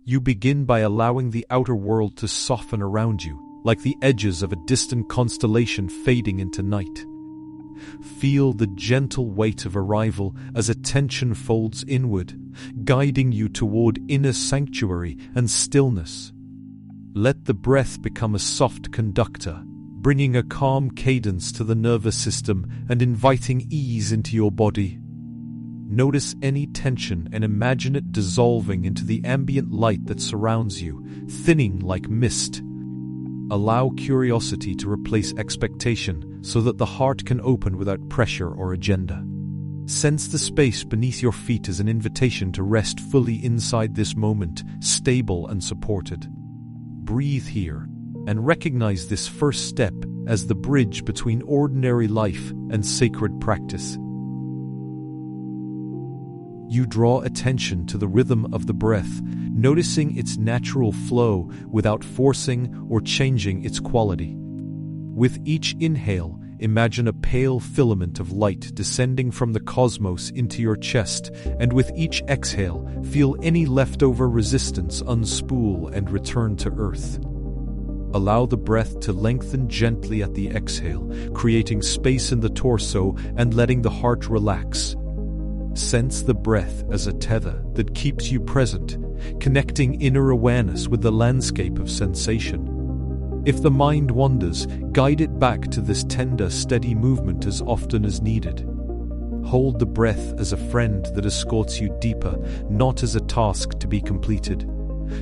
You begin by allowing the outer world to soften around you, like the edges of a distant constellation fading into night. Feel the gentle weight of arrival as attention folds inward, guiding you toward inner sanctuary and stillness. Let the breath become a soft conductor, bringing a calm cadence to the nervous system and inviting ease into your body. Notice any tension and imagine it dissolving into the ambient light that surrounds you, thinning like mist. Allow curiosity to replace expectation so that the heart can open without pressure or agenda. Sense the space beneath your feet as an invitation to rest fully inside this moment, stable and supported. Breathe here and recognize this first step as the bridge between ordinary life and sacred practice. You draw attention to the rhythm of the breath, noticing its natural flow without forcing or changing its quality. With each inhale, imagine a pale filament of light descending from the cosmos into your chest, and with each exhale, feel any leftover resistance unspool and return to earth. Allow the breath to lengthen gently at the exhale, creating space in the torso and letting the heart relax. Sense the breath as a tether that keeps you present, connecting inner awareness with the landscape of sensation. If the mind wanders, guide it back to this tender, steady movement as often as needed. Hold the breath as a friend that escorts you deeper, not as a task to be completed.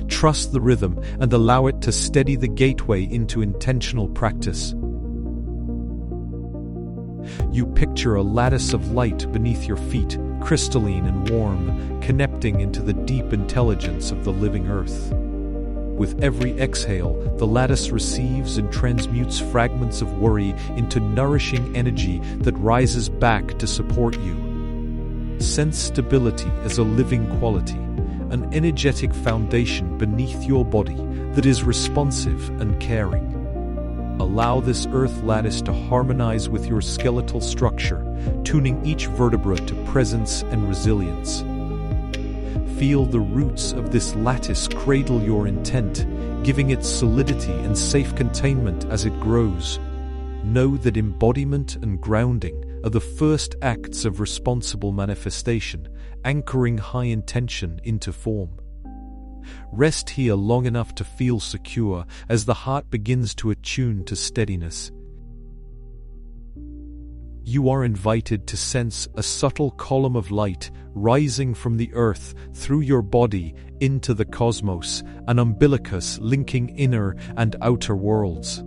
Trust the rhythm and allow it to steady the gateway into intentional practice. You picture a lattice of light beneath your feet, crystalline and warm, connecting into the deep intelligence of the living earth. With every exhale, the lattice receives and transmutes fragments of worry into nourishing energy that rises back to support you. Sense stability as a living quality, an energetic foundation beneath your body that is responsive and caring. Allow this earth lattice to harmonize with your skeletal structure, tuning each vertebra to presence and resilience. Feel the roots of this lattice cradle your intent, giving it solidity and safe containment as it grows. Know that embodiment and grounding are the first acts of responsible manifestation, anchoring high intention into form. Rest here long enough to feel secure as the heart begins to attune to steadiness. You are invited to sense a subtle column of light rising from the earth through your body into the cosmos, an umbilicus linking inner and outer worlds.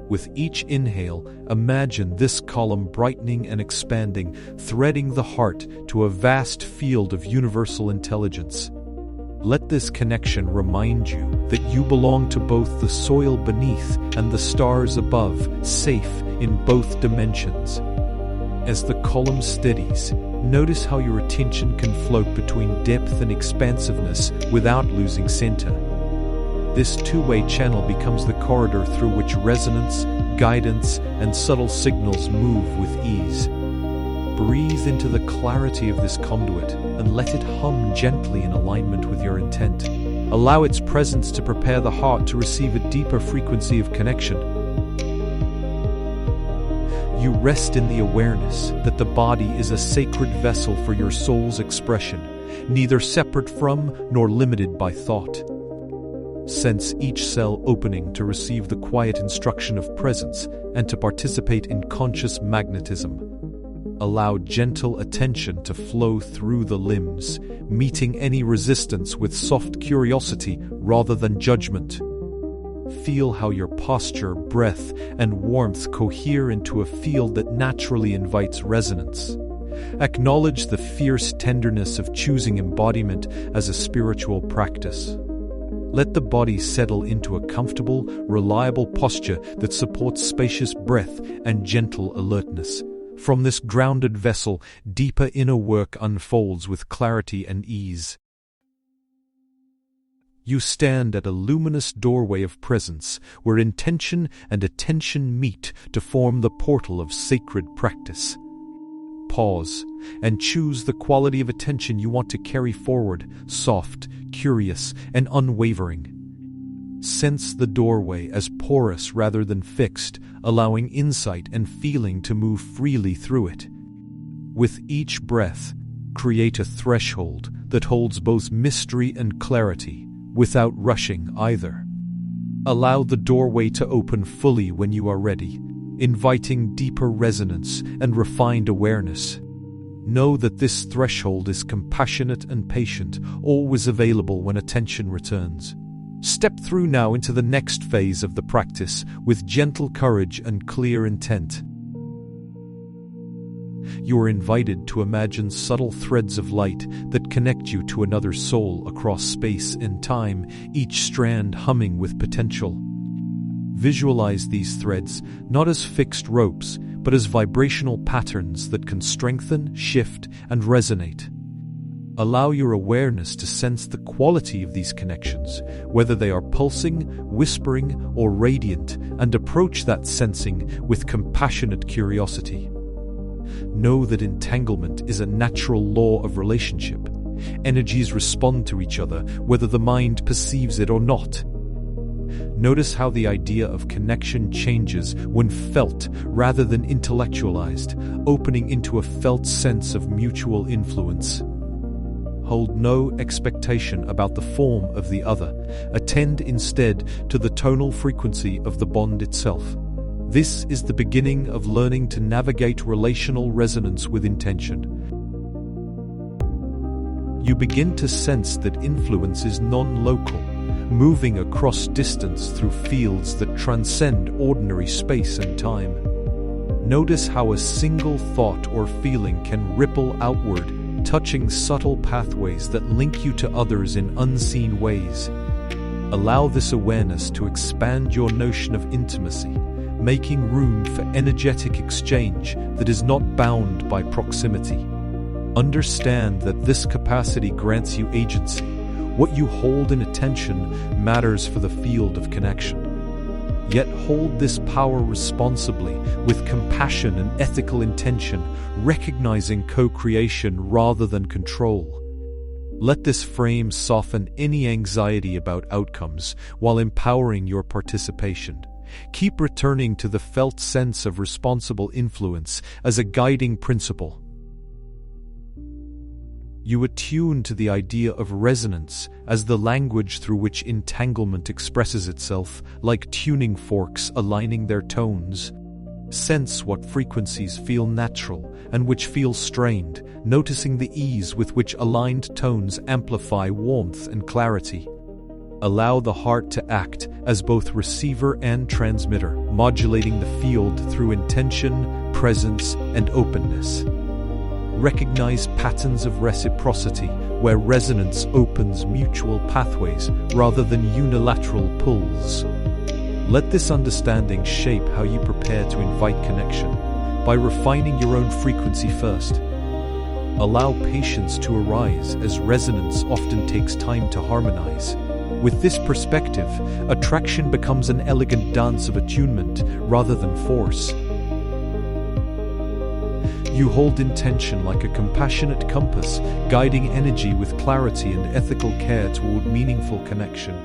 With each inhale, imagine this column brightening and expanding, threading the heart to a vast field of universal intelligence. Let this connection remind you that you belong to both the soil beneath and the stars above, safe in both dimensions. As the column steadies, notice how your attention can float between depth and expansiveness without losing center. This two-way channel becomes the corridor through which resonance, guidance, and subtle signals move with ease. Breathe into the clarity of this conduit and let it hum gently in alignment with your intent. Allow its presence to prepare the heart to receive a deeper frequency of connection. You rest in the awareness that the body is a sacred vessel for your soul's expression, neither separate from nor limited by thought. Sense each cell opening to receive the quiet instruction of presence and to participate in conscious magnetism. Allow gentle attention to flow through the limbs, meeting any resistance with soft curiosity rather than judgment. Feel how your posture, breath, and warmth cohere into a field that naturally invites resonance. Acknowledge the fierce tenderness of choosing embodiment as a spiritual practice. Let the body settle into a comfortable, reliable posture that supports spacious breath and gentle alertness. From this grounded vessel, deeper inner work unfolds with clarity and ease. You stand at a luminous doorway of presence, where intention and attention meet to form the portal of sacred practice. pause and choose the quality of attention you want to carry forward: soft, curious, and unwavering. Sense the doorway as porous rather than fixed, allowing insight and feeling to move freely through it. With each breath, create a threshold that holds both mystery and clarity, without rushing either. Allow the doorway to open fully when you are ready, inviting deeper resonance and refined awareness. Know that this threshold is compassionate and patient, always available when attention returns. Step through now into the next phase of the practice with gentle courage and clear intent. You are invited to imagine subtle threads of light that connect you to another soul across space and time, each strand humming with potential. Visualize these threads not as fixed ropes, but as vibrational patterns that can strengthen, shift, and resonate. Allow your awareness to sense the quality of these connections, whether they are pulsing, whispering, or radiant, and approach that sensing with compassionate curiosity. Know that entanglement is a natural law of relationship. Energies respond to each other, whether the mind perceives it or not. Notice how the idea of connection changes when felt rather than intellectualized, opening into a felt sense of mutual influence. Hold no expectation about the form of the other. Attend instead to the tonal frequency of the bond itself. This is the beginning of learning to navigate relational resonance with intention. You begin to sense that influence is non-local, moving across distance through fields that transcend ordinary space and time. Notice how a single thought or feeling can ripple outward, touching subtle pathways that link you to others in unseen ways. Allow this awareness to expand your notion of intimacy, making room for energetic exchange that is not bound by proximity. Understand that this capacity grants you agency. What you hold in attention matters for the field of connection. Yet hold this power responsibly, with compassion and ethical intention, recognizing co-creation rather than control. Let this frame soften any anxiety about outcomes while empowering your participation. Keep returning to the felt sense of responsible influence as a guiding principle. You attune to the idea of resonance as the language through which entanglement expresses itself, like tuning forks aligning their tones. Sense what frequencies feel natural and which feel strained, noticing the ease with which aligned tones amplify warmth and clarity. Allow the heart to act as both receiver and transmitter, modulating the field through intention, presence, and openness. Recognize patterns of reciprocity, where resonance opens mutual pathways rather than unilateral pulls. Let this understanding shape how you prepare to invite connection, by refining your own frequency first. Allow patience to arise, as resonance often takes time to harmonize. With this perspective, attraction becomes an elegant dance of attunement rather than force. You hold intention like a compassionate compass, guiding energy with clarity and ethical care toward meaningful connection.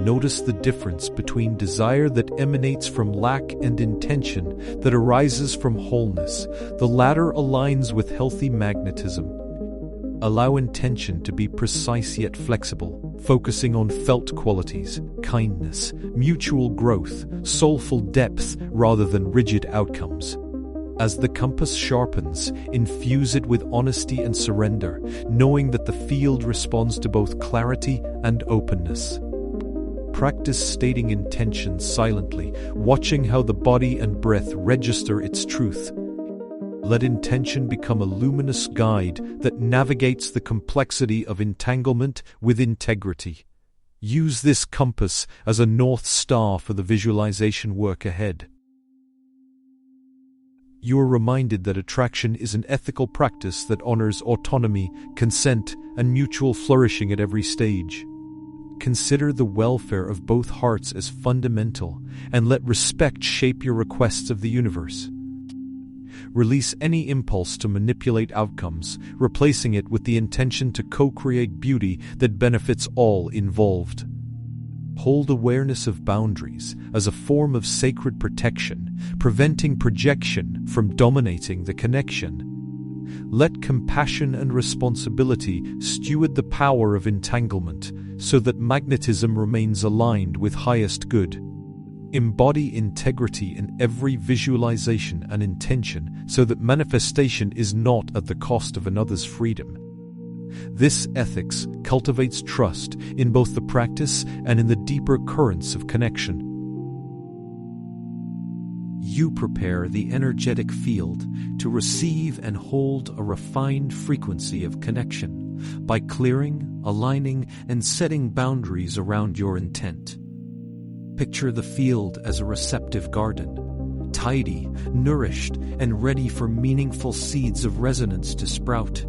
Notice the difference between desire that emanates from lack and intention that arises from wholeness. The latter aligns with healthy magnetism. Allow intention to be precise yet flexible, focusing on felt qualities, kindness, mutual growth, soulful depth rather than rigid outcomes. As the compass sharpens, infuse it with honesty and surrender, knowing that the field responds to both clarity and openness. Practice stating intention silently, watching how the body and breath register its truth. Let intention become a luminous guide that navigates the complexity of entanglement with integrity. Use this compass as a North Star for the visualization work ahead. You are reminded that attraction is an ethical practice that honors autonomy, consent, and mutual flourishing at every stage. Consider the welfare of both hearts as fundamental, and let respect shape your requests of the universe. Release any impulse to manipulate outcomes, replacing it with the intention to co-create beauty that benefits all involved. Hold awareness of boundaries as a form of sacred protection, preventing projection from dominating the connection. Let compassion and responsibility steward the power of entanglement so that magnetism remains aligned with highest good. Embody integrity in every visualization and intention so that manifestation is not at the cost of another's freedom. This ethics cultivates trust in both the practice and in the deeper currents of connection. You prepare the energetic field to receive and hold a refined frequency of connection by clearing, aligning, and setting boundaries around your intent. Picture the field as a receptive garden, tidy, nourished, and ready for meaningful seeds of resonance to sprout.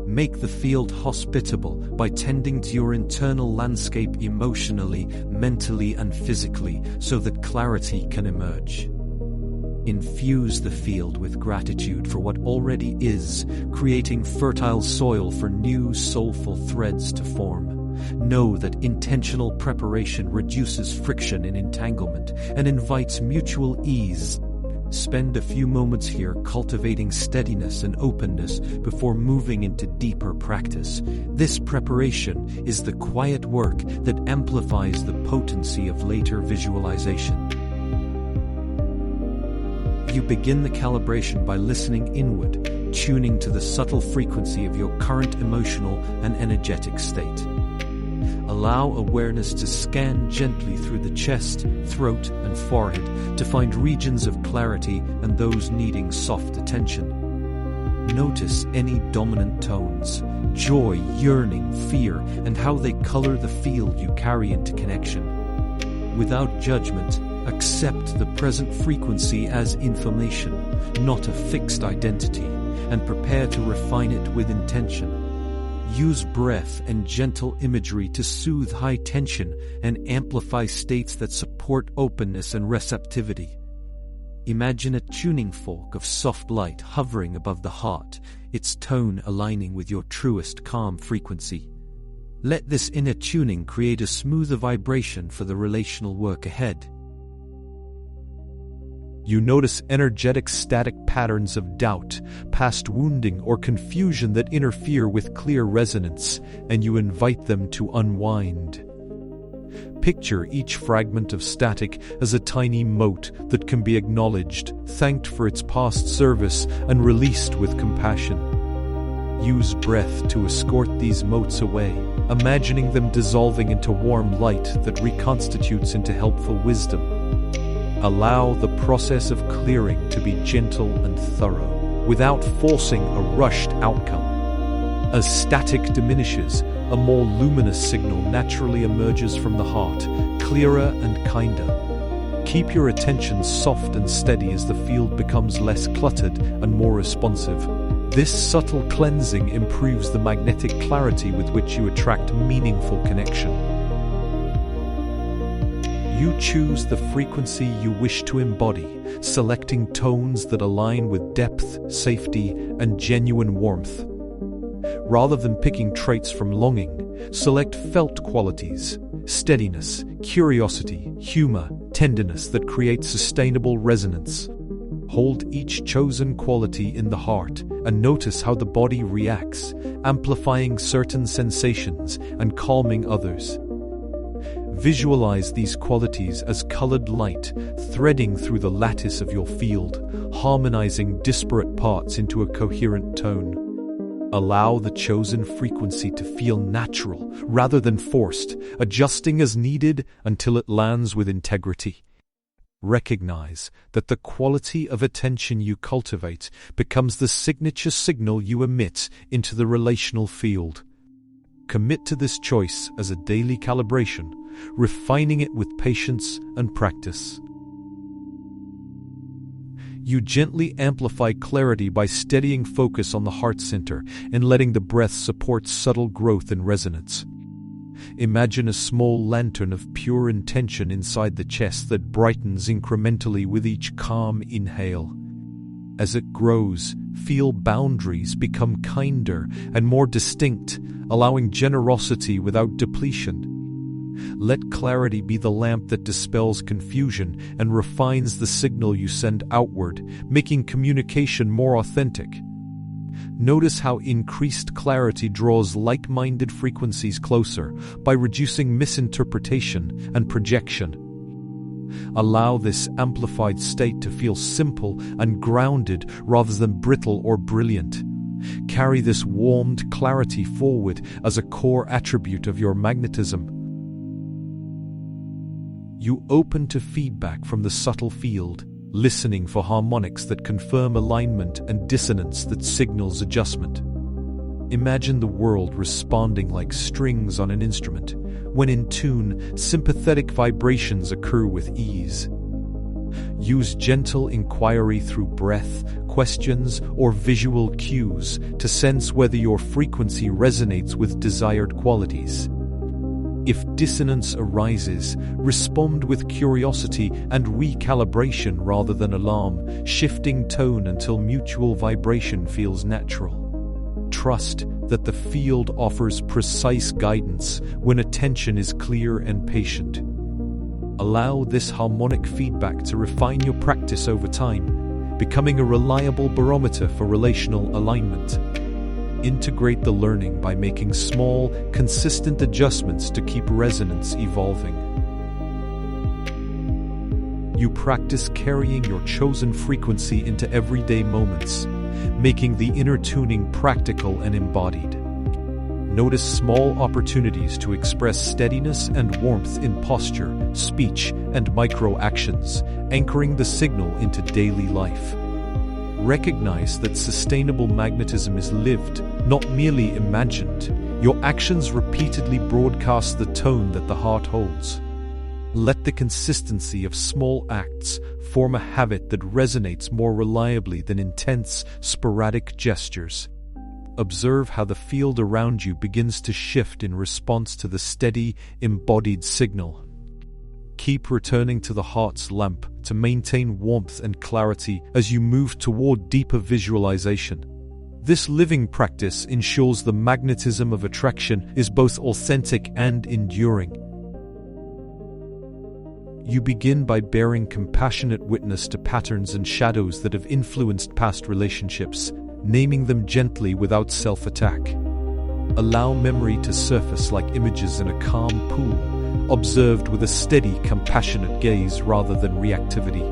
Make the field hospitable by tending to your internal landscape emotionally, mentally, and physically so that clarity can emerge. Infuse the field with gratitude for what already is, creating fertile soil for new soulful threads to form. Know that intentional preparation reduces friction in entanglement and invites mutual ease. Spend a few moments here cultivating steadiness and openness before moving into deeper practice. This preparation is the quiet work that amplifies the potency of later visualization. You begin the calibration by listening inward, tuning to the subtle frequency of your current emotional and energetic state. Allow awareness to scan gently through the chest, throat, and forehead to find regions of clarity and those needing soft attention. Notice any dominant tones, joy, yearning, fear, and how they color the field you carry into connection. Without judgment, accept the present frequency as information, not a fixed identity, and prepare to refine it with intention. Use breath and gentle imagery to soothe high tension and amplify states that support openness and receptivity. Imagine a tuning fork of soft light hovering above the heart, its tone aligning with your truest calm frequency. Let this inner tuning create a smoother vibration for the relational work ahead. You notice energetic static patterns of doubt, past wounding, or confusion that interfere with clear resonance, and you invite them to unwind. Picture each fragment of static as a tiny mote that can be acknowledged, thanked for its past service, and released with compassion. Use breath to escort these motes away, imagining them dissolving into warm light that reconstitutes into helpful wisdom. Allow the process of clearing to be gentle and thorough, without forcing a rushed outcome. As static diminishes, a more luminous signal naturally emerges from the heart, clearer and kinder. Keep your attention soft and steady as the field becomes less cluttered and more responsive. This subtle cleansing improves the magnetic clarity with which you attract meaningful connection. You choose the frequency you wish to embody, selecting tones that align with depth, safety, and genuine warmth. Rather than picking traits from longing, select felt qualities, steadiness, curiosity, humor, tenderness that create sustainable resonance. Hold each chosen quality in the heart and notice how the body reacts, amplifying certain sensations and calming others. Visualize these qualities as colored light threading through the lattice of your field, harmonizing disparate parts into a coherent tone. Allow the chosen frequency to feel natural rather than forced, adjusting as needed until it lands with integrity. Recognize that the quality of attention you cultivate becomes the signature signal you emit into the relational field. Commit to this choice as a daily calibration, refining it with patience and practice. You gently amplify clarity by steadying focus on the heart center and letting the breath support subtle growth and resonance. Imagine a small lantern of pure intention inside the chest that brightens incrementally with each calm inhale. As it grows, feel boundaries become kinder and more distinct, allowing generosity without depletion. Let clarity be the lamp that dispels confusion and refines the signal you send outward, making communication more authentic. Notice how increased clarity draws like-minded frequencies closer by reducing misinterpretation and projection. Allow this amplified state to feel simple and grounded rather than brittle or brilliant. Carry this warmed clarity forward as a core attribute of your magnetism. You open to feedback from the subtle field, listening for harmonics that confirm alignment and dissonance that signals adjustment. Imagine the world responding like strings on an instrument. When in tune, sympathetic vibrations occur with ease. Use gentle inquiry through breath, questions, or visual cues to sense whether your frequency resonates with desired qualities. If dissonance arises, respond with curiosity and recalibration rather than alarm, shifting tone until mutual vibration feels natural. Trust that the field offers precise guidance when attention is clear and patient. Allow this harmonic feedback to refine your practice over time, becoming a reliable barometer for relational alignment. Integrate the learning by making small, consistent adjustments to keep resonance evolving. You practice carrying your chosen frequency into everyday moments, making the inner tuning practical and embodied. Notice small opportunities to express steadiness and warmth in posture, speech, and micro-actions, anchoring the signal into daily life. Recognize that sustainable magnetism is lived, not merely imagined. Your actions repeatedly broadcast the tone that the heart holds. Let the consistency of small acts form a habit that resonates more reliably than intense, sporadic gestures. Observe how the field around you begins to shift in response to the steady, embodied signal. Keep returning to the heart's lamp to maintain warmth and clarity as you move toward deeper visualization. This living practice ensures the magnetism of attraction is both authentic and enduring. You begin by bearing compassionate witness to patterns and shadows that have influenced past relationships, naming them gently without self-attack. Allow memory to surface like images in a calm pool, observed with a steady, compassionate gaze rather than reactivity.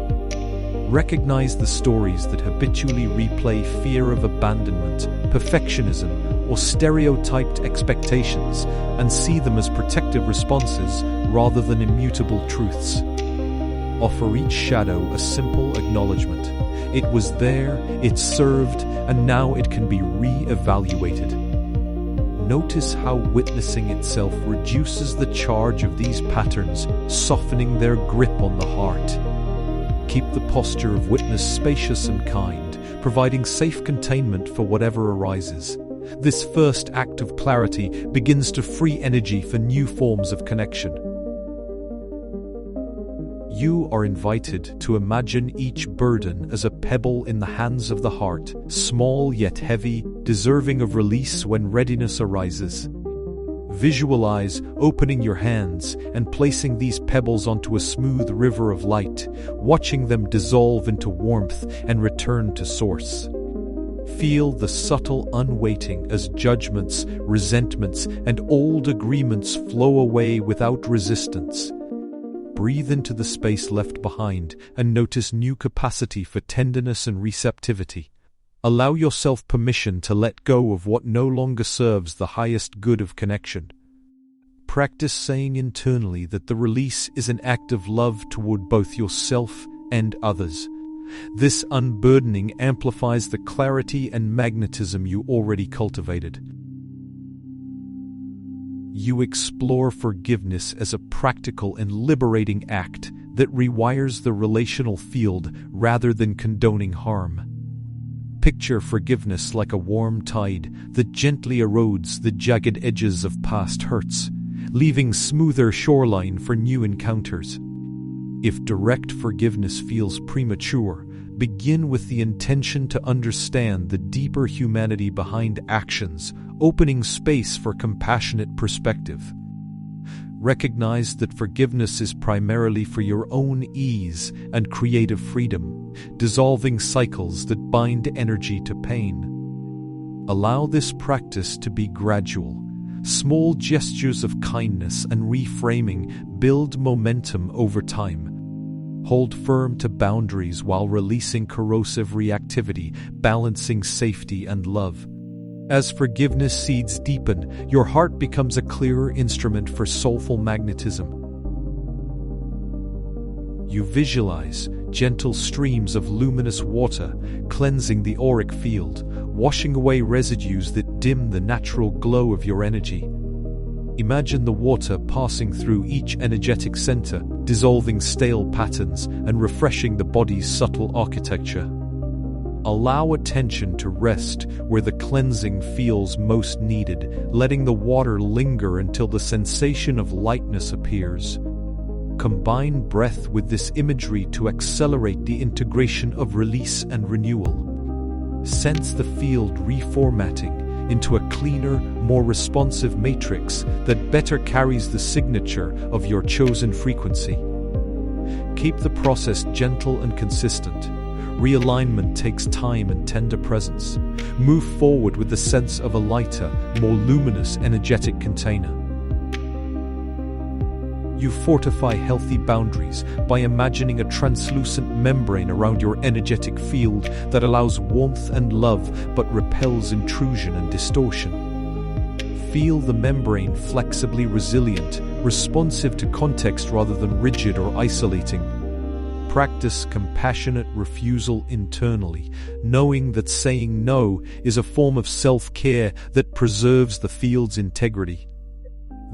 Recognize the stories that habitually replay fear of abandonment, perfectionism, or stereotyped expectations, and see them as protective responses rather than immutable truths. Offer each shadow a simple acknowledgement. It was there, it served, and now it can be re-evaluated. Notice how witnessing itself reduces the charge of these patterns, softening their grip on the heart. Keep the posture of witness spacious and kind, providing safe containment for whatever arises. This first act of clarity begins to free energy for new forms of connection. You are invited to imagine each burden as a pebble in the hands of the heart, small yet heavy, deserving of release when readiness arises. Visualize opening your hands and placing these pebbles onto a smooth river of light, watching them dissolve into warmth and return to source. Feel the subtle unweighting as judgments, resentments, and old agreements flow away without resistance. Breathe into the space left behind and notice new capacity for tenderness and receptivity. Allow yourself permission to let go of what no longer serves the highest good of connection. Practice saying internally that the release is an act of love toward both yourself and others. This unburdening amplifies the clarity and magnetism you already cultivated. You explore forgiveness as a practical and liberating act that rewires the relational field rather than condoning harm. Picture forgiveness like a warm tide that gently erodes the jagged edges of past hurts, leaving smoother shoreline for new encounters. If direct forgiveness feels premature, Begin with the intention to understand the deeper humanity behind actions, opening space for compassionate perspective. Recognize that forgiveness is primarily for your own ease and creative freedom, dissolving cycles that bind energy to pain. Allow this practice to be gradual. Small gestures of kindness and reframing build momentum over time. Hold firm to boundaries while releasing corrosive reactivity, balancing safety and love. As forgiveness seeds deepen, your heart becomes a clearer instrument for soulful magnetism. You visualize gentle streams of luminous water cleansing the auric field, washing away residues that dim the natural glow of your energy. Imagine the water passing through each energetic center, dissolving stale patterns and refreshing the body's subtle architecture. Allow attention to rest where the cleansing feels most needed, letting the water linger until the sensation of lightness appears. Combine breath with this imagery to accelerate the integration of release and renewal. Sense the field reformatting into a cleaner, more responsive matrix that better carries the signature of your chosen frequency. Keep the process gentle and consistent. Realignment takes time and tender presence. Move forward with the sense of a lighter, more luminous, energetic container. You fortify healthy boundaries by imagining a translucent membrane around your energetic field that allows warmth and love but repels intrusion and distortion. Feel the membrane flexibly resilient, responsive to context rather than rigid or isolating. Practice compassionate refusal internally, knowing that saying no is a form of self-care that preserves the field's integrity.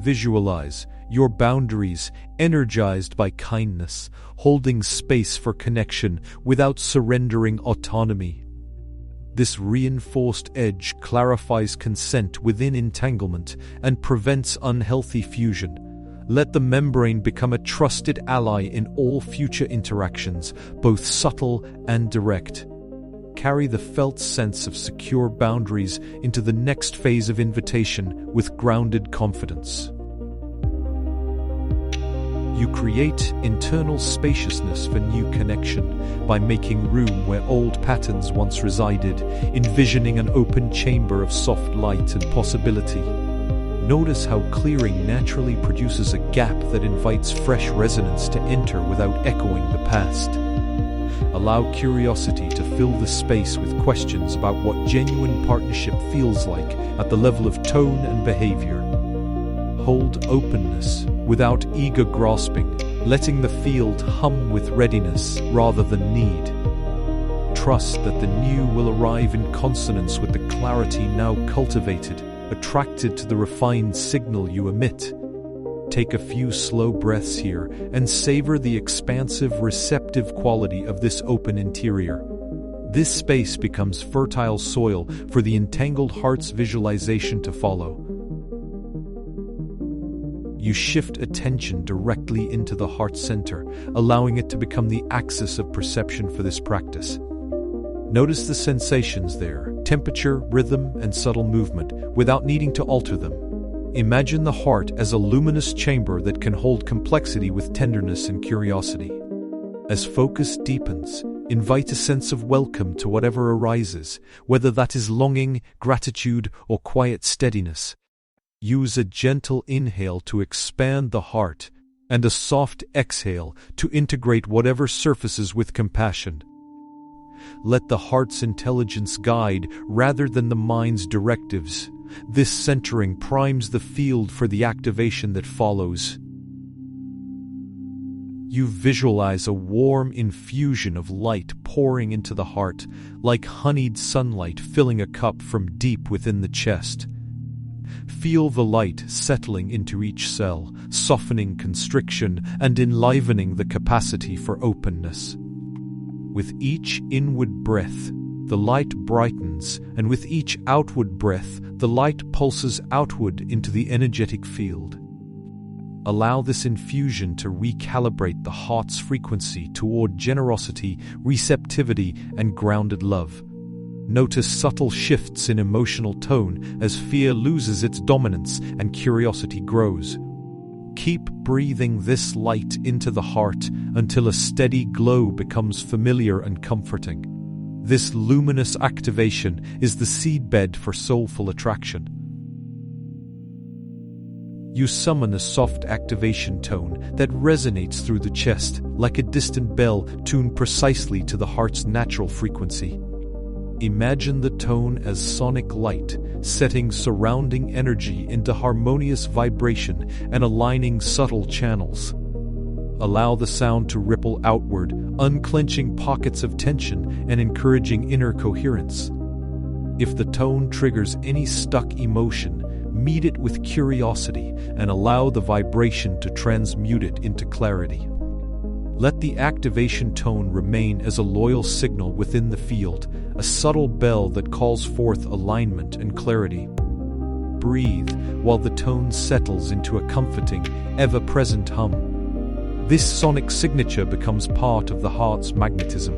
Visualize your boundaries energized by kindness, holding space for connection without surrendering autonomy. This reinforced edge clarifies consent within entanglement and prevents unhealthy fusion. Let the membrane become a trusted ally in all future interactions, both subtle and direct. Carry the felt sense of secure boundaries into the next phase of invitation with grounded confidence. You create internal spaciousness for new connection by making room where old patterns once resided, envisioning an open chamber of soft light and possibility. Notice how clearing naturally produces a gap that invites fresh resonance to enter without echoing the past. Allow curiosity to fill the space with questions about what genuine partnership feels like at the level of tone and behavior. Hold openness without eager grasping, letting the field hum with readiness rather than need. Trust that the new will arrive in consonance with the clarity now cultivated, attracted to the refined signal you emit. Take a few slow breaths here and savor the expansive, receptive quality of this open interior. This space becomes fertile soil for the entangled heart's visualization to follow. You shift attention directly into the heart center, allowing it to become the axis of perception for this practice. Notice the sensations there, temperature, rhythm, and subtle movement, without needing to alter them. Imagine the heart as a luminous chamber that can hold complexity with tenderness and curiosity. As focus deepens, invite a sense of welcome to whatever arises, whether that is longing, gratitude, or quiet steadiness. Use a gentle inhale to expand the heart and a soft exhale to integrate whatever surfaces with compassion. Let the heart's intelligence guide rather than the mind's directives. This centering primes the field for the activation that follows. You visualize a warm infusion of light pouring into the heart, like honeyed sunlight filling a cup from deep within the chest. Feel the light settling into each cell, softening constriction and enlivening the capacity for openness. With each inward breath, the light brightens, and with each outward breath, the light pulses outward into the energetic field. Allow this infusion to recalibrate the heart's frequency toward generosity, receptivity, and grounded love. Notice subtle shifts in emotional tone as fear loses its dominance and curiosity grows. Keep breathing this light into the heart until a steady glow becomes familiar and comforting. This luminous activation is the seedbed for soulful attraction. You summon a soft activation tone that resonates through the chest, like a distant bell tuned precisely to the heart's natural frequency. Imagine the tone as sonic light, setting surrounding energy into harmonious vibration and aligning subtle channels. Allow the sound to ripple outward, unclenching pockets of tension and encouraging inner coherence. If the tone triggers any stuck emotion, meet it with curiosity and allow the vibration to transmute it into clarity. Let the activation tone remain as a loyal signal within the field, a subtle bell that calls forth alignment and clarity. Breathe while the tone settles into a comforting, ever-present hum. This sonic signature becomes part of the heart's magnetism.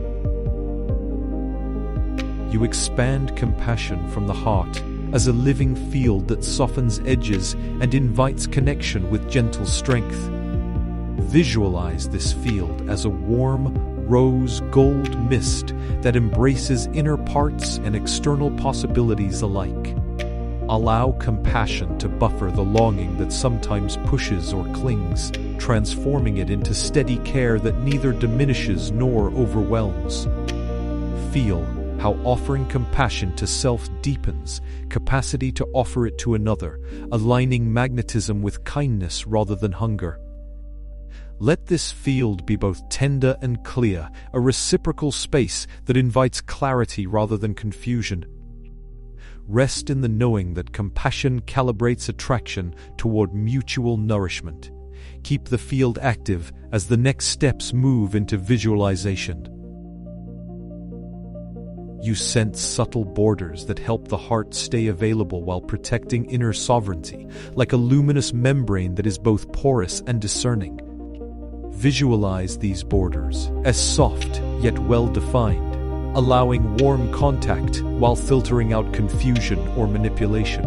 You expand compassion from the heart as a living field that softens edges and invites connection with gentle strength. Visualize this field as a warm, rose-gold mist that embraces inner parts and external possibilities alike. Allow compassion to buffer the longing that sometimes pushes or clings, transforming it into steady care that neither diminishes nor overwhelms. Feel how offering compassion to self deepens capacity to offer it to another, aligning magnetism with kindness rather than hunger. Let this field be both tender and clear, a reciprocal space that invites clarity rather than confusion. Rest in the knowing that compassion calibrates attraction toward mutual nourishment. Keep the field active as the next steps move into visualization. You sense subtle borders that help the heart stay available while protecting inner sovereignty, like a luminous membrane that is both porous and discerning. Visualize these borders as soft yet well-defined, allowing warm contact while filtering out confusion or manipulation.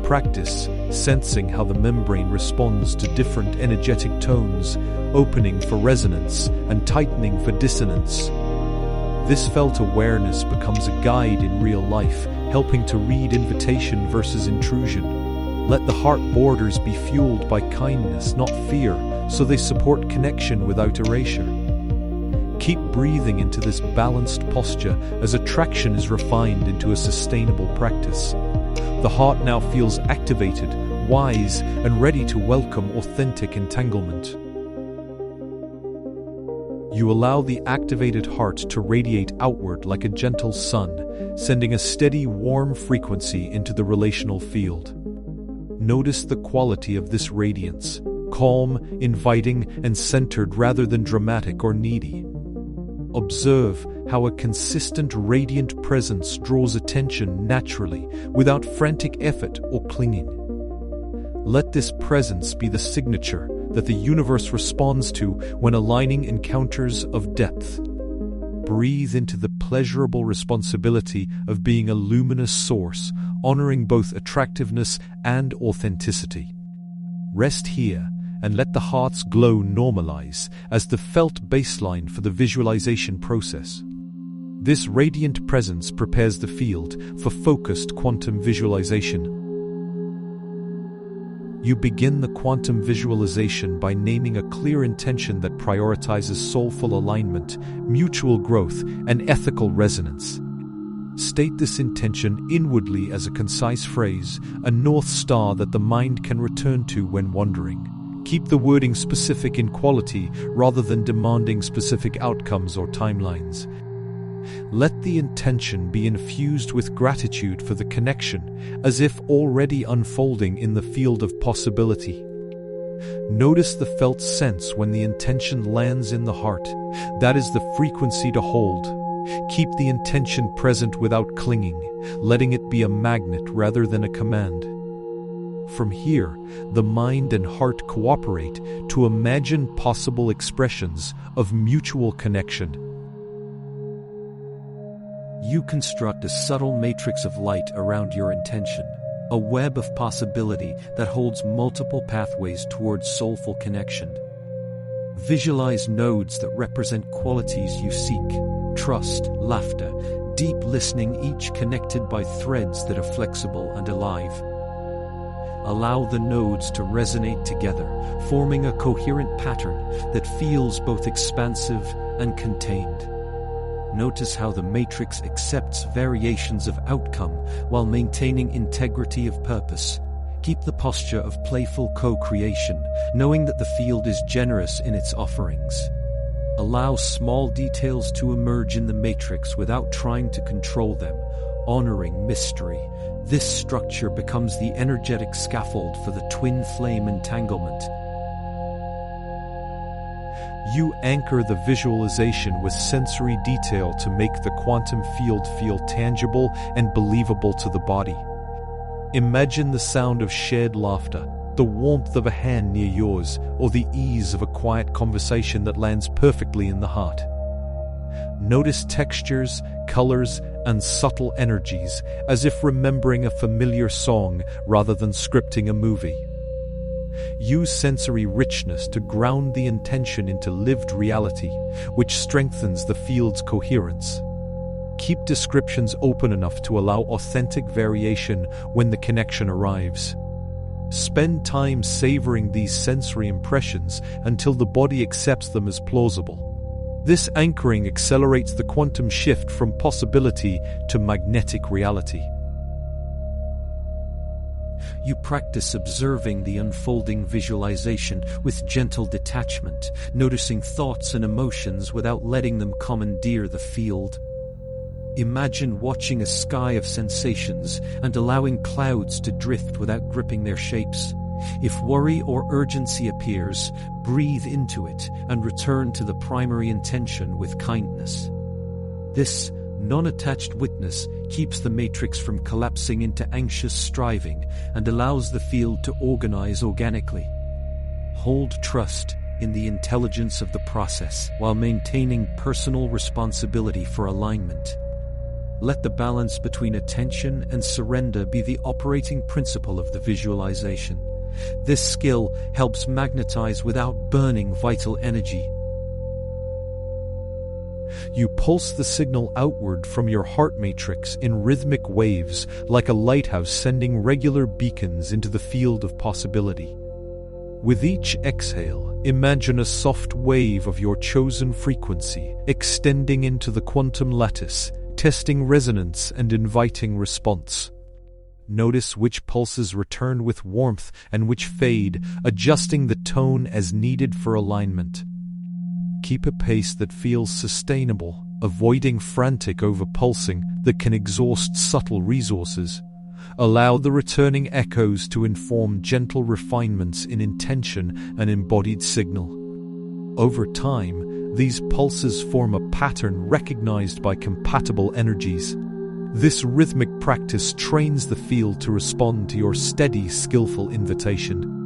Practice sensing how the membrane responds to different energetic tones, opening for resonance and tightening for dissonance. This felt awareness becomes a guide in real life, helping to read invitation versus intrusion. Let the heart borders be fueled by kindness, not fear, so they support connection without erasure. Keep breathing into this balanced posture as attraction is refined into a sustainable practice. The heart now feels activated, wise, and ready to welcome authentic entanglement. You allow the activated heart to radiate outward like a gentle sun, sending a steady, warm frequency into the relational field. Notice the quality of this radiance, calm, inviting, and centered rather than dramatic or needy. Observe how a consistent, radiant presence draws attention naturally, without frantic effort or clinging. Let this presence be the signature that the universe responds to when aligning encounters of depth. Breathe into the pleasurable responsibility of being a luminous source, honoring both attractiveness and authenticity. Rest here and let the heart's glow normalize as the felt baseline for the visualization process. This radiant presence prepares the field for focused quantum visualization. You begin the quantum visualization by naming a clear intention that prioritizes soulful alignment, mutual growth, and ethical resonance. State this intention inwardly as a concise phrase, a north star that the mind can return to when wandering. Keep the wording specific in quality rather than demanding specific outcomes or timelines. Let the intention be infused with gratitude for the connection, as if already unfolding in the field of possibility. Notice the felt sense when the intention lands in the heart. That is the frequency to hold. Keep the intention present without clinging, letting it be a magnet rather than a command. From here, the mind and heart cooperate to imagine possible expressions of mutual connection. You construct a subtle matrix of light around your intention, a web of possibility that holds multiple pathways towards soulful connection. Visualize nodes that represent qualities you seek: trust, laughter, deep listening, each connected by threads that are flexible and alive. Allow the nodes to resonate together, forming a coherent pattern that feels both expansive and contained. Notice how the matrix accepts variations of outcome while maintaining integrity of purpose. Keep the posture of playful co-creation, knowing that the field is generous in its offerings. Allow small details to emerge in the matrix without trying to control them, honoring mystery. This structure becomes the energetic scaffold for the twin flame entanglement. You anchor the visualization with sensory detail to make the quantum field feel tangible and believable to the body. Imagine the sound of shared laughter, the warmth of a hand near yours, or the ease of a quiet conversation that lands perfectly in the heart. Notice textures, colors, and subtle energies, as if remembering a familiar song rather than scripting a movie. Use sensory richness to ground the intention into lived reality, which strengthens the field's coherence. Keep descriptions open enough to allow authentic variation when the connection arrives. Spend time savoring these sensory impressions until the body accepts them as plausible. This anchoring accelerates the quantum shift from possibility to magnetic reality. You practice observing the unfolding visualization with gentle detachment, noticing thoughts and emotions without letting them commandeer the field. Imagine watching a sky of sensations and allowing clouds to drift without gripping their shapes. If worry or urgency appears, breathe into it and return to the primary intention with kindness. This non-attached witness keeps the matrix from collapsing into anxious striving and allows the field to organize organically. Hold trust in the intelligence of the process while maintaining personal responsibility for alignment. Let the balance between attention and surrender be the operating principle of the visualization. This skill helps magnetize without burning vital energy. You pulse the signal outward from your heart matrix in rhythmic waves, like a lighthouse sending regular beacons into the field of possibility. With each exhale, imagine a soft wave of your chosen frequency extending into the quantum lattice, testing resonance and inviting response. Notice which pulses return with warmth and which fade, adjusting the tone as needed for alignment. Keep a pace that feels sustainable, avoiding frantic overpulsing that can exhaust subtle resources. Allow the returning echoes to inform gentle refinements in intention and embodied signal. Over time, these pulses form a pattern recognized by compatible energies. This rhythmic practice trains the field to respond to your steady, skillful invitation.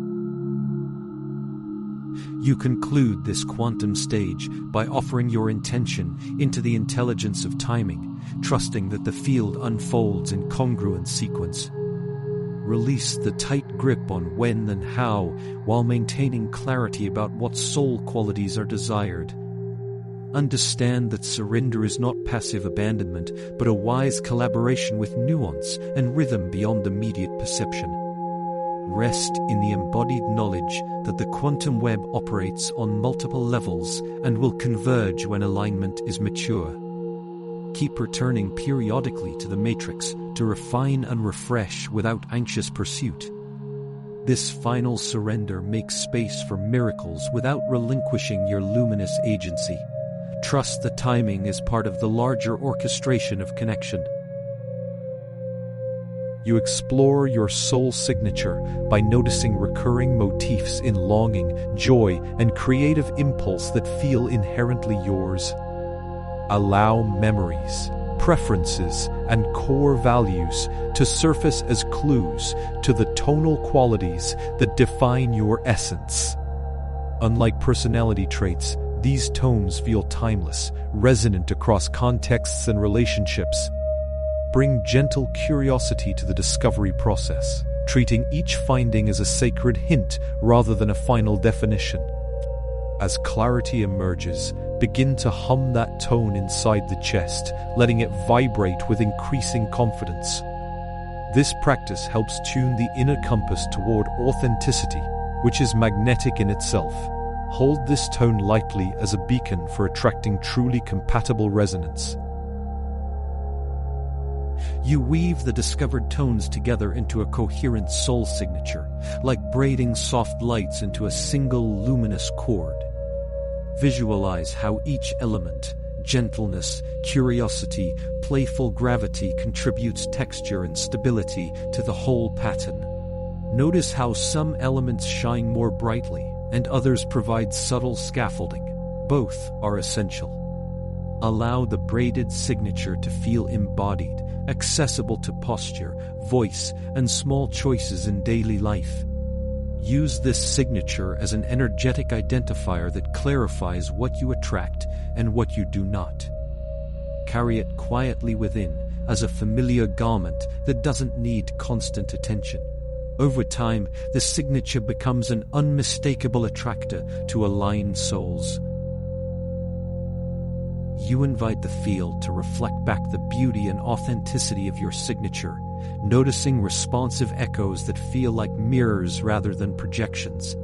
You conclude this quantum stage by offering your intention into the intelligence of timing, trusting that the field unfolds in congruent sequence. Release the tight grip on when and how, while maintaining clarity about what soul qualities are desired. Understand that surrender is not passive abandonment, but a wise collaboration with nuance and rhythm beyond immediate perception. Rest in the embodied knowledge that the quantum web operates on multiple levels and will converge when alignment is mature. Keep returning periodically to the matrix to refine and refresh without anxious pursuit. This final surrender makes space for miracles without relinquishing your luminous agency. Trust the timing is part of the larger orchestration of connection. You explore your soul signature by noticing recurring motifs in longing, joy, and creative impulse that feel inherently yours. Allow memories, preferences, and core values to surface as clues to the tonal qualities that define your essence. Unlike personality traits, these tones feel timeless, resonant across contexts and relationships. Bring gentle curiosity to the discovery process, treating each finding as a sacred hint rather than a final definition. As clarity emerges, begin to hum that tone inside the chest, letting it vibrate with increasing confidence. This practice helps tune the inner compass toward authenticity, which is magnetic in itself. Hold this tone lightly as a beacon for attracting truly compatible resonance. You weave the discovered tones together into a coherent soul signature, like braiding soft lights into a single luminous cord. Visualize how each element, gentleness, curiosity, playful gravity, contributes texture and stability to the whole pattern. Notice how some elements shine more brightly and others provide subtle scaffolding. Both are essential. Allow the braided signature to feel embodied, accessible to posture, voice, and small choices in daily life. Use this signature as an energetic identifier that clarifies what you attract and what you do not. Carry it quietly within as a familiar garment that doesn't need constant attention. Over time, the signature becomes an unmistakable attractor to aligned souls. You invite the field to reflect back the beauty and authenticity of your signature, noticing responsive echoes that feel like mirrors rather than projections.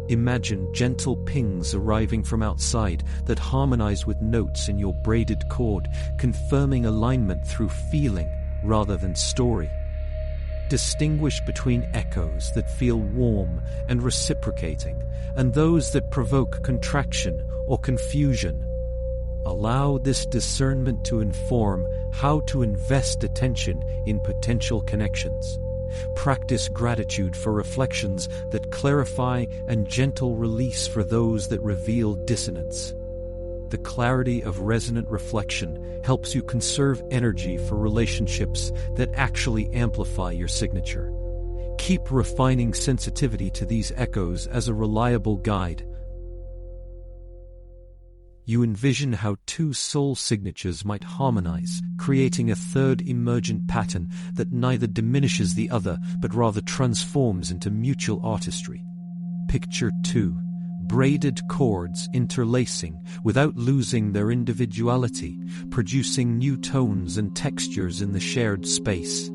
Imagine gentle pings arriving from outside that harmonize with notes in your braided cord, confirming alignment through feeling rather than story. Distinguish between echoes that feel warm and reciprocating and those that provoke contraction or confusion. Allow this discernment to inform how to invest attention in potential connections. Practice gratitude for reflections that clarify and gentle release for those that reveal dissonance. The clarity of resonant reflection helps you conserve energy for relationships that actually amplify your signature. Keep refining sensitivity to these echoes as a reliable guide. You envision how two soul signatures might harmonize, creating a third emergent pattern that neither diminishes the other but rather transforms into mutual artistry. Picture 2. Braided cords interlacing without losing their individuality, producing new tones and textures in the shared space.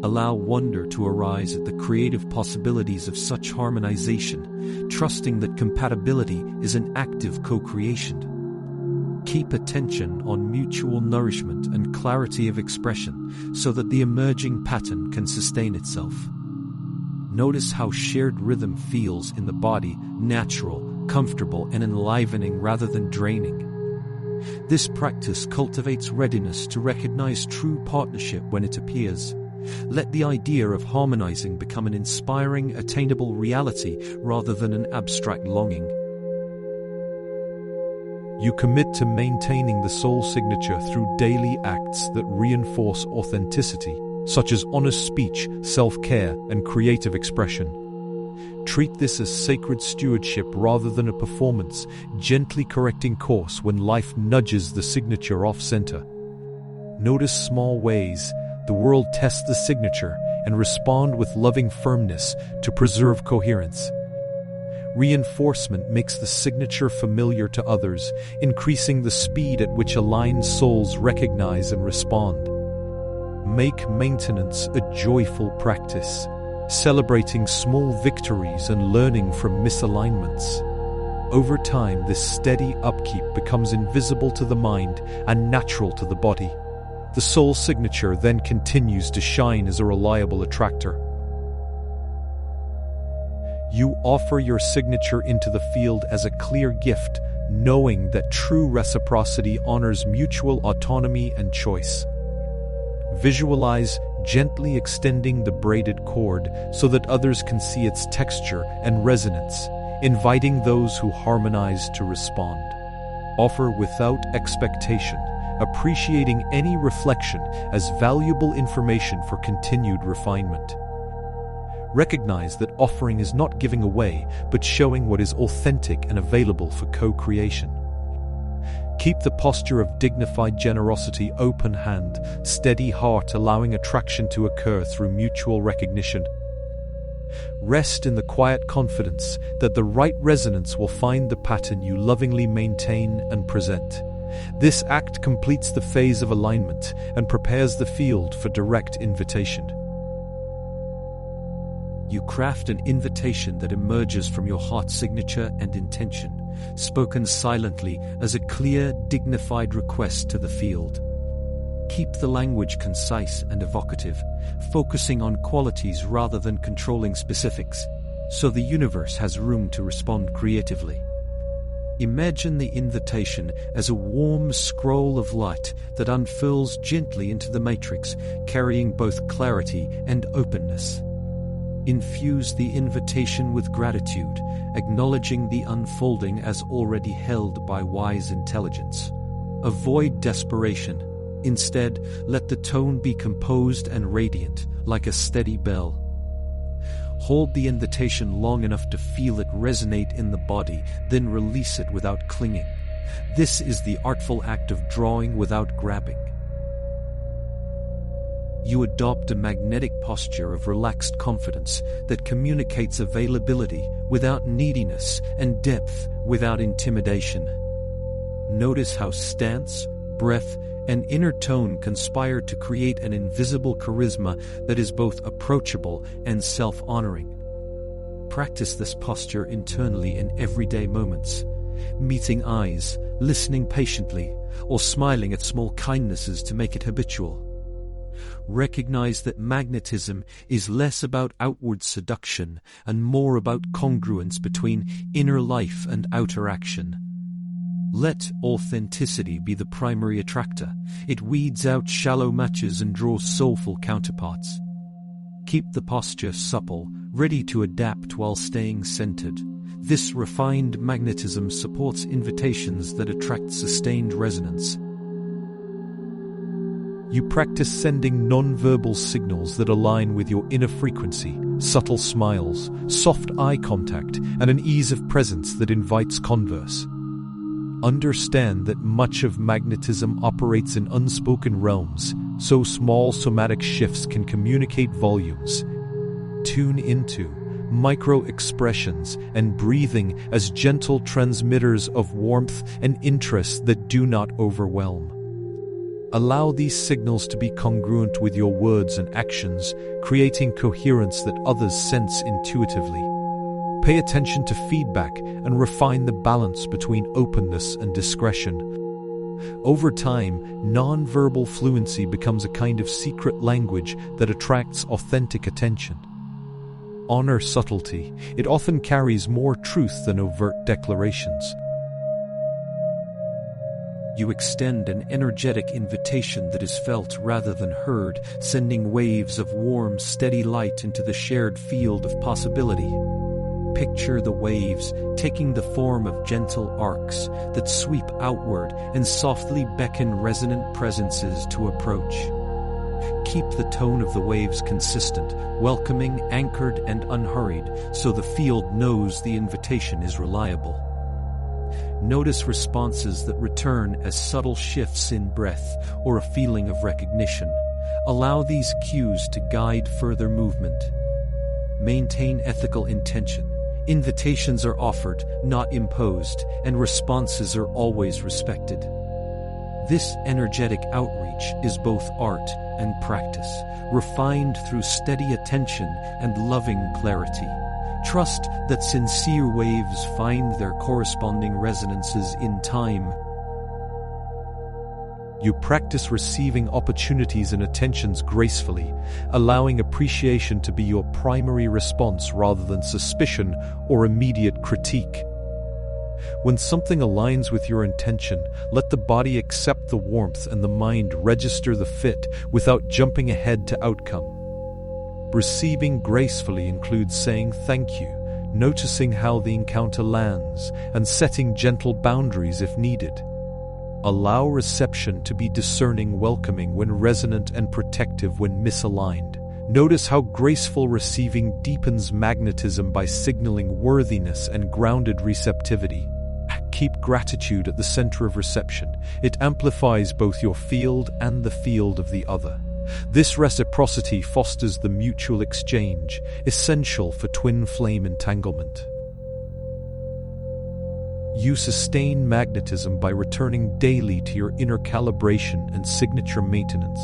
Allow wonder to arise at the creative possibilities of such harmonization, trusting that compatibility is an active co-creation. Keep attention on mutual nourishment and clarity of expression so that the emerging pattern can sustain itself. Notice how shared rhythm feels in the body, natural, comfortable, and enlivening rather than draining. This practice cultivates readiness to recognize true partnership when it appears. Let the idea of harmonizing become an inspiring, attainable reality rather than an abstract longing. You commit to maintaining the soul signature through daily acts that reinforce authenticity, such as honest speech, self-care, and creative expression. Treat this as sacred stewardship rather than a performance, gently correcting course when life nudges the signature off-center. Notice small ways the world tests the signature and respond with loving firmness to preserve coherence. Reinforcement makes the signature familiar to others, increasing the speed at which aligned souls recognize and respond. Make maintenance a joyful practice, celebrating small victories and learning from misalignments. Over time, this steady upkeep becomes invisible to the mind and natural to the body. The soul signature then continues to shine as a reliable attractor. You offer your signature into the field as a clear gift, knowing that true reciprocity honors mutual autonomy and choice. Visualize gently extending the braided cord so that others can see its texture and resonance, inviting those who harmonize to respond. Offer without expectation, appreciating any reflection as valuable information for continued refinement. Recognize that offering is not giving away, but showing what is authentic and available for co-creation. Keep the posture of dignified generosity, open hand, steady heart, allowing attraction to occur through mutual recognition. Rest in the quiet confidence that the right resonance will find the pattern you lovingly maintain and present. This act completes the phase of alignment and prepares the field for direct invitation. You craft an invitation that emerges from your heart's signature and intention, spoken silently as a clear, dignified request to the field. Keep the language concise and evocative, focusing on qualities rather than controlling specifics, so the universe has room to respond creatively. Imagine the invitation as a warm scroll of light that unfurls gently into the matrix, carrying both clarity and openness. Infuse the invitation with gratitude, acknowledging the unfolding as already held by wise intelligence. Avoid desperation. Instead, let the tone be composed and radiant, like a steady bell. Hold the invitation long enough to feel it resonate in the body, then release it without clinging. This is the artful act of drawing without grabbing. You adopt a magnetic posture of relaxed confidence that communicates availability without neediness and depth without intimidation. Notice how stance, breath, and inner tone conspire to create an invisible charisma that is both approachable and self-honoring. Practice this posture internally in everyday moments, meeting eyes, listening patiently, or smiling at small kindnesses to make it habitual. Recognize that magnetism is less about outward seduction and more about congruence between inner life and outer action. Let authenticity be the primary attractor. It weeds out shallow matches and draws soulful counterparts. Keep the posture supple, ready to adapt while staying centered. This refined magnetism supports invitations that attract sustained resonance. You practice sending non-verbal signals that align with your inner frequency, subtle smiles, soft eye contact, and an ease of presence that invites converse. Understand that much of magnetism operates in unspoken realms, so small somatic shifts can communicate volumes. Tune into micro-expressions and breathing as gentle transmitters of warmth and interest that do not overwhelm. Allow these signals to be congruent with your words and actions, creating coherence that others sense intuitively. Pay attention to feedback and refine the balance between openness and discretion. Over time, non-verbal fluency becomes a kind of secret language that attracts authentic attention. Honor subtlety. It often carries more truth than overt declarations. You extend an energetic invitation that is felt rather than heard, sending waves of warm, steady light into the shared field of possibility. Picture the waves taking the form of gentle arcs that sweep outward and softly beckon resonant presences to approach. Keep the tone of the waves consistent, welcoming, anchored, and unhurried, so the field knows the invitation is reliable. Notice responses that return as subtle shifts in breath or a feeling of recognition. Allow these cues to guide further movement. Maintain ethical intention. Invitations are offered, not imposed, and responses are always respected. This energetic outreach is both art and practice, refined through steady attention and loving clarity. Trust that sincere waves find their corresponding resonances in time. You practice receiving opportunities and attentions gracefully, allowing appreciation to be your primary response rather than suspicion or immediate critique. When something aligns with your intention, let the body accept the warmth and the mind register the fit without jumping ahead to outcome. Receiving gracefully includes saying thank you, noticing how the encounter lands, and setting gentle boundaries if needed. Allow reception to be discerning, welcoming when resonant, and protective when misaligned. Notice how graceful receiving deepens magnetism by signaling worthiness and grounded receptivity. Keep gratitude at the center of reception. It amplifies both your field and the field of the other. This reciprocity fosters the mutual exchange, essential for twin flame entanglement. You sustain magnetism by returning daily to your inner calibration and signature maintenance,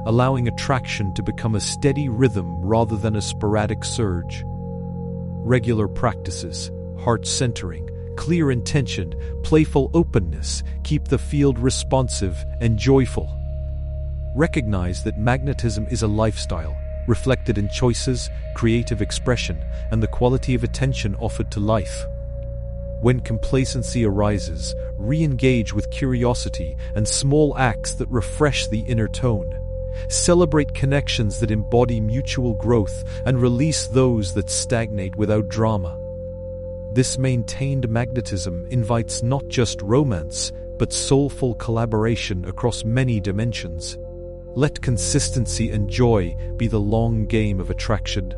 allowing attraction to become a steady rhythm rather than a sporadic surge. Regular practices, heart-centering, clear intention, playful openness keep the field responsive and joyful. Recognize that magnetism is a lifestyle, reflected in choices, creative expression, and the quality of attention offered to life. When complacency arises, re-engage with curiosity and small acts that refresh the inner tone. Celebrate connections that embody mutual growth and release those that stagnate without drama. This maintained magnetism invites not just romance, but soulful collaboration across many dimensions. Let consistency and joy be the long game of attraction.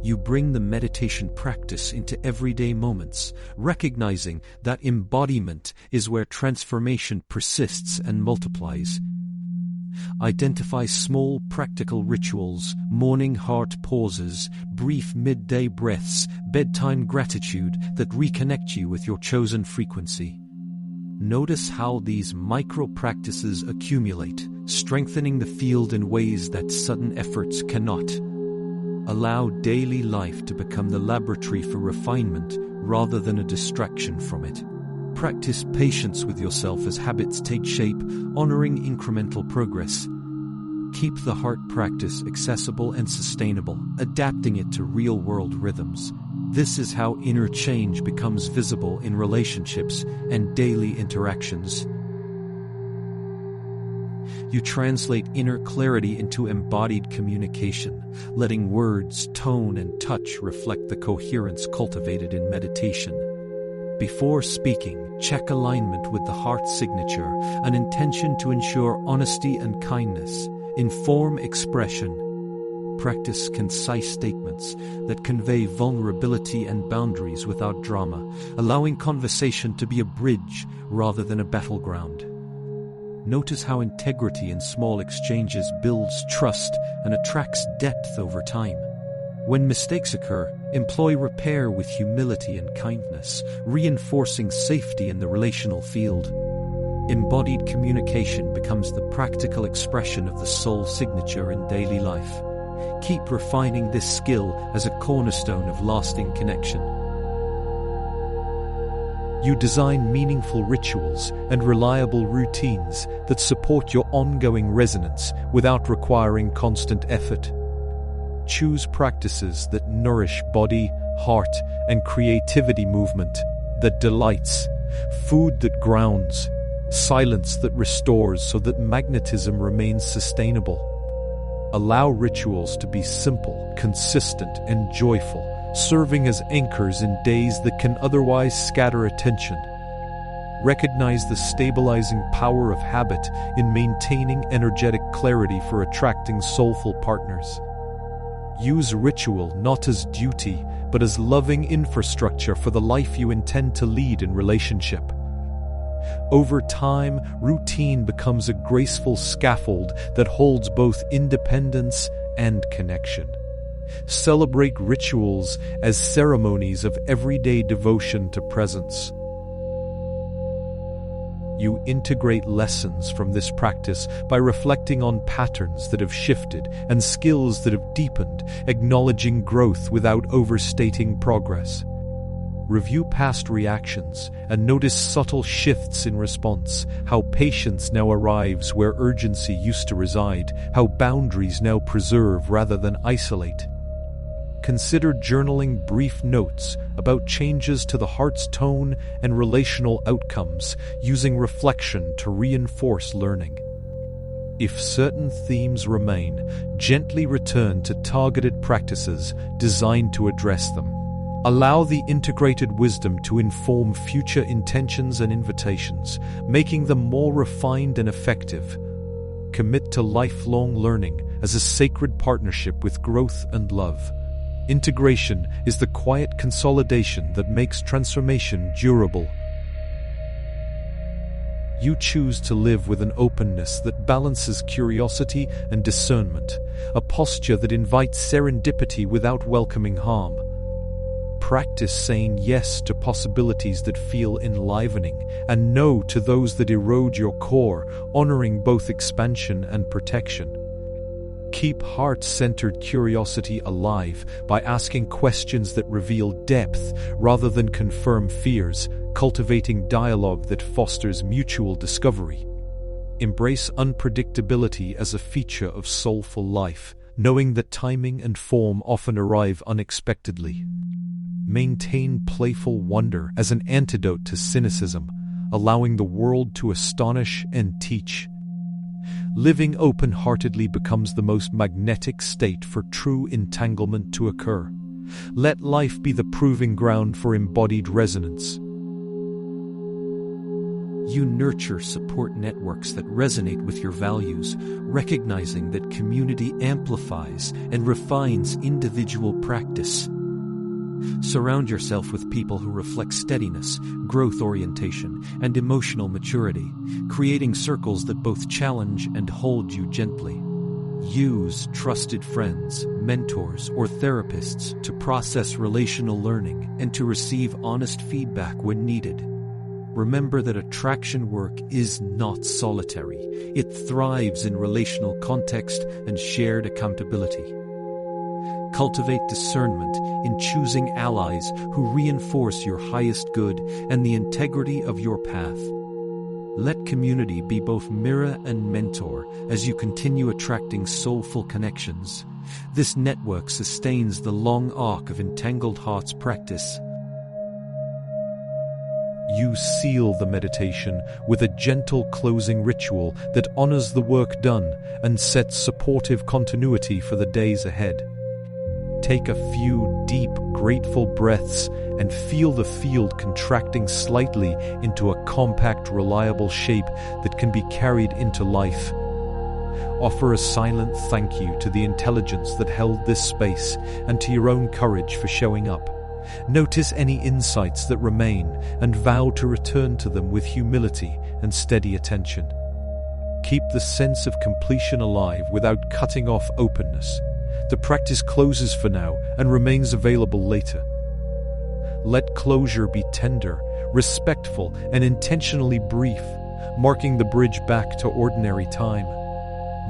You bring the meditation practice into everyday moments, recognizing that embodiment is where transformation persists and multiplies. Identify small practical rituals, morning heart pauses, brief midday breaths, bedtime gratitude that reconnect you with your chosen frequency. Notice how these micro-practices accumulate, strengthening the field in ways that sudden efforts cannot. Allow daily life to become the laboratory for refinement rather than a distraction from it. Practice patience with yourself as habits take shape, honoring incremental progress. Keep the heart practice accessible and sustainable, adapting it to real-world rhythms. This is how inner change becomes visible in relationships and daily interactions. You translate inner clarity into embodied communication, letting words, tone, and touch reflect the coherence cultivated in meditation. Before speaking, check alignment with the heart signature, an intention to ensure honesty and kindness. Inform expression. Practice concise statements that convey vulnerability and boundaries without drama, allowing conversation to be a bridge rather than a battleground. Notice how integrity in small exchanges builds trust and attracts depth over time. When mistakes occur, employ repair with humility and kindness, reinforcing safety in the relational field. Embodied communication becomes the practical expression of the soul signature in daily life. Keep refining this skill as a cornerstone of lasting connection. You design meaningful rituals and reliable routines that support your ongoing resonance without requiring constant effort. Choose practices that nourish body, heart, and creativity, movement that delights, food that grounds, silence that restores, so that magnetism remains sustainable. Allow rituals to be simple, consistent, and joyful, serving as anchors in days that can otherwise scatter attention. Recognize the stabilizing power of habit in maintaining energetic clarity for attracting soulful partners. Use ritual not as duty, but as loving infrastructure for the life you intend to lead in relationship. Over time, routine becomes a graceful scaffold that holds both independence and connection. Celebrate rituals as ceremonies of everyday devotion to presence. You integrate lessons from this practice by reflecting on patterns that have shifted and skills that have deepened, acknowledging growth without overstating progress. Review past reactions and notice subtle shifts in response, how patience now arrives where urgency used to reside, how boundaries now preserve rather than isolate. Consider journaling brief notes about changes to the heart's tone and relational outcomes, using reflection to reinforce learning. If certain themes remain, gently return to targeted practices designed to address them. Allow the integrated wisdom to inform future intentions and invitations, making them more refined and effective. Commit to lifelong learning as a sacred partnership with growth and love. Integration is the quiet consolidation that makes transformation durable. You choose to live with an openness that balances curiosity and discernment, a posture that invites serendipity without welcoming harm. Practice saying yes to possibilities that feel enlivening and no to those that erode your core, honoring both expansion and protection. Keep heart-centered curiosity alive by asking questions that reveal depth rather than confirm fears, cultivating dialogue that fosters mutual discovery. Embrace unpredictability as a feature of soulful life, knowing that timing and form often arrive unexpectedly. Maintain playful wonder as an antidote to cynicism, allowing the world to astonish and teach. Living open-heartedly becomes the most magnetic state for true entanglement to occur. Let life be the proving ground for embodied resonance. You nurture support networks that resonate with your values, recognizing that community amplifies and refines individual practice. Surround yourself with people who reflect steadiness, growth orientation, and emotional maturity, creating circles that both challenge and hold you gently. Use trusted friends, mentors, or therapists to process relational learning and to receive honest feedback when needed. Remember that attraction work is not solitary. It thrives in relational context and shared accountability. Cultivate discernment in choosing allies who reinforce your highest good and the integrity of your path. Let community be both mirror and mentor as you continue attracting soulful connections. This network sustains the long arc of Entangled Hearts practice. You seal the meditation with a gentle closing ritual that honors the work done and sets supportive continuity for the days ahead. Take a few deep, grateful breaths and feel the field contracting slightly into a compact, reliable shape that can be carried into life. Offer a silent thank you to the intelligence that held this space and to your own courage for showing up. Notice any insights that remain and vow to return to them with humility and steady attention. Keep the sense of completion alive without cutting off openness. The practice closes for now and remains available later. Let closure be tender, respectful, and intentionally brief, marking the bridge back to ordinary time.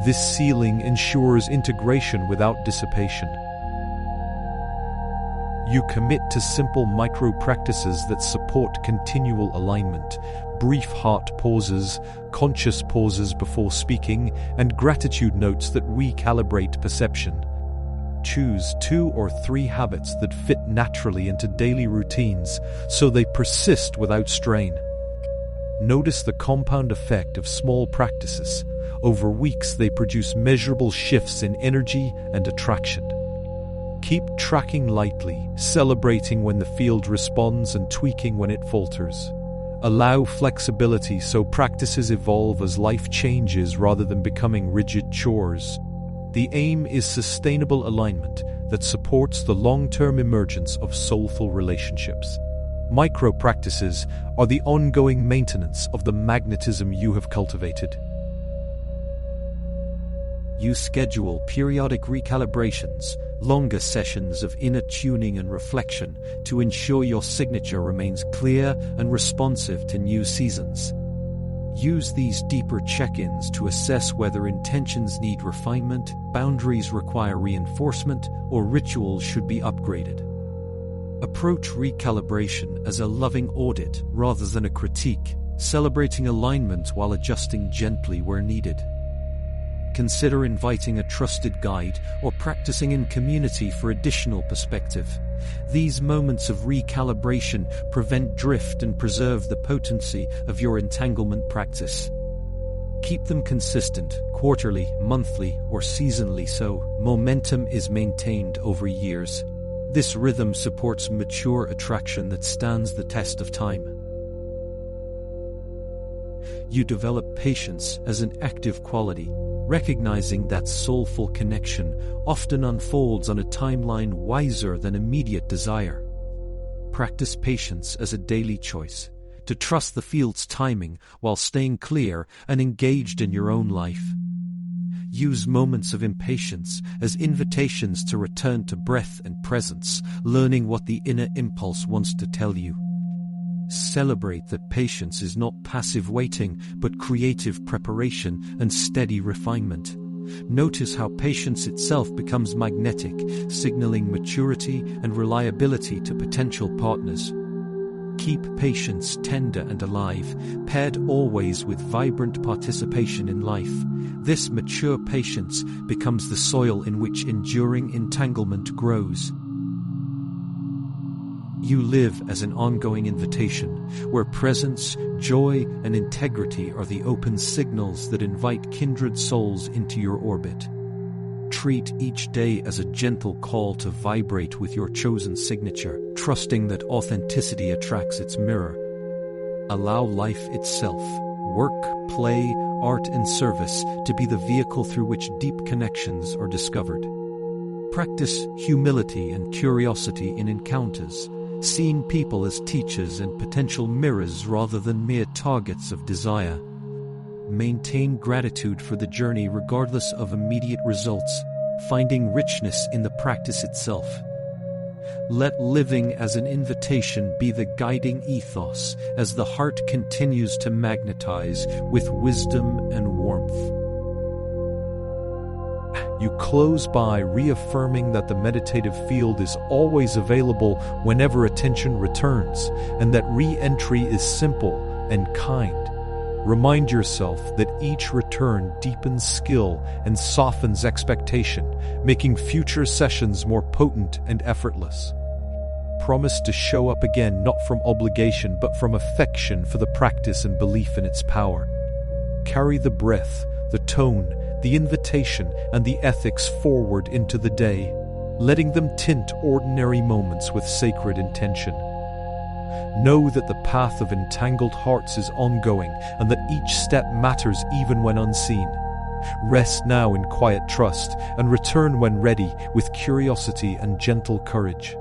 This sealing ensures integration without dissipation. You commit to simple micro-practices that support continual alignment, brief heart pauses, conscious pauses before speaking, and gratitude notes that recalibrate perception. Choose 2 or 3 habits that fit naturally into daily routines so they persist without strain. Notice the compound effect of small practices. Over weeks, they produce measurable shifts in energy and attraction. Keep tracking lightly, celebrating when the field responds and tweaking when it falters. Allow flexibility so practices evolve as life changes rather than becoming rigid chores. The aim is sustainable alignment that supports the long-term emergence of soulful relationships. Micro-practices are the ongoing maintenance of the magnetism you have cultivated. You schedule periodic recalibrations, longer sessions of inner tuning and reflection to ensure your signature remains clear and responsive to new seasons. Use these deeper check-ins to assess whether intentions need refinement, boundaries require reinforcement, or rituals should be upgraded. Approach recalibration as a loving audit rather than a critique, celebrating alignment while adjusting gently where needed. Consider inviting a trusted guide or practicing in community for additional perspective. These moments of recalibration prevent drift and preserve the potency of your entanglement practice. Keep them consistent, quarterly, monthly, or seasonally so momentum is maintained over years. This rhythm supports mature attraction that stands the test of time. You develop patience as an active quality, recognizing that soulful connection often unfolds on a timeline wiser than immediate desire. Practice patience as a daily choice, to trust the field's timing while staying clear and engaged in your own life. Use moments of impatience as invitations to return to breath and presence, learning what the inner impulse wants to tell you. Celebrate that patience is not passive waiting, but creative preparation and steady refinement. Notice how patience itself becomes magnetic, signaling maturity and reliability to potential partners. Keep patience tender and alive, paired always with vibrant participation in life. This mature patience becomes the soil in which enduring entanglement grows. You live as an ongoing invitation, where presence, joy, and integrity are the open signals that invite kindred souls into your orbit. Treat each day as a gentle call to vibrate with your chosen signature, trusting that authenticity attracts its mirror. Allow life itself, work, play, art, and service to be the vehicle through which deep connections are discovered. Practice humility and curiosity in encounters, seeing people as teachers and potential mirrors rather than mere targets of desire. Maintain gratitude for the journey regardless of immediate results, finding richness in the practice itself. Let living as an invitation be the guiding ethos as the heart continues to magnetize with wisdom and warmth. You close by reaffirming that the meditative field is always available whenever attention returns, and that re-entry is simple and kind. Remind yourself that each return deepens skill and softens expectation, making future sessions more potent and effortless. Promise to show up again not from obligation but from affection for the practice and belief in its power. Carry the breath, the tone, the invitation, and the ethics forward into the day, letting them tint ordinary moments with sacred intention. Know that the path of entangled hearts is ongoing and that each step matters even when unseen. Rest now in quiet trust and return when ready with curiosity and gentle courage.